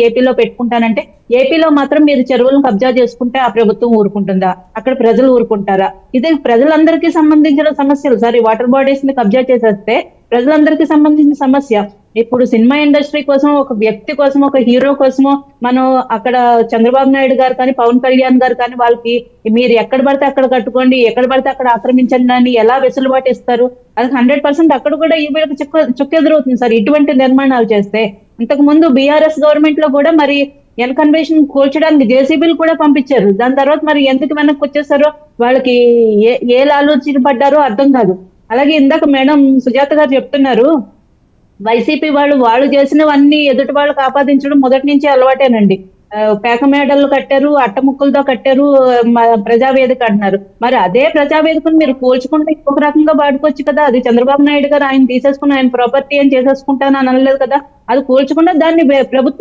ఏపీలో పెట్టుకుంటానంటే ఏపీలో మాత్రం మీరు చెరువులను కబ్జా చేసుకుంటే ఆ ప్రభుత్వం ఊరుకుంటుందా? అక్కడ ప్రజలు ఊరుకుంటారా? ఇది ప్రజలందరికీ సంబంధించిన సమస్యలు సార్. ఈ వాటర్ బాడీస్ ని కబ్జా చేసేస్తే ప్రజలందరికీ సంబంధించిన సమస్య. ఇప్పుడు సినిమా ఇండస్ట్రీ కోసం, ఒక వ్యక్తి కోసం, ఒక హీరో కోసమో మనం అక్కడ చంద్రబాబు నాయుడు గారు కానీ, పవన్ కళ్యాణ్ గారు కానీ వాళ్ళకి మీరు ఎక్కడ పడితే అక్కడ కట్టుకోండి, ఎక్కడ పడితే అక్కడ ఆక్రమించండి అని ఎలా వెసులుబాటు ఇస్తారు? అది 100% అక్కడ కూడా ఈ వీళ్ళకి చుక్కెదురవుతుంది సార్ ఇటువంటి నిర్మాణాలు చేస్తే. ఇంతకు ముందు బీఆర్ఎస్ గవర్నమెంట్ లో కూడా మరి ఎల్ కన్వెన్షన్ కూల్చడానికి జేసీబీలు కూడా పంపించారు. దాని తర్వాత మరి ఎందుకు వెనక్కి వచ్చేసారో వాళ్ళకి ఏ ఆలోచన పడ్డారో అర్థం కాదు. అలాగే ఇందాక మేడం సుజాత గారు చెప్తున్నారు, వైసీపీ వాళ్ళు చేసినవన్నీ ఎదుటి వాళ్ళకి ఆపాదించడం మొదటి నుంచి అలవాటేనండి. పేక మేడలు కట్టారు, అట్టముక్కలతో కట్టారు, ప్రజావేదిక అంటున్నారు. మరి అదే ప్రజావేదికను మీరు కూల్చకుండా ఇంకొక రకంగా వాడుకోవచ్చు కదా. అది చంద్రబాబు నాయుడు గారు ఆయన తీసేసుకుని ఆయన ప్రాపర్టీ అని చేసేసుకుంటాను అని అనలేదు కదా. అది కూల్చకుండా దాన్ని ప్రభుత్వం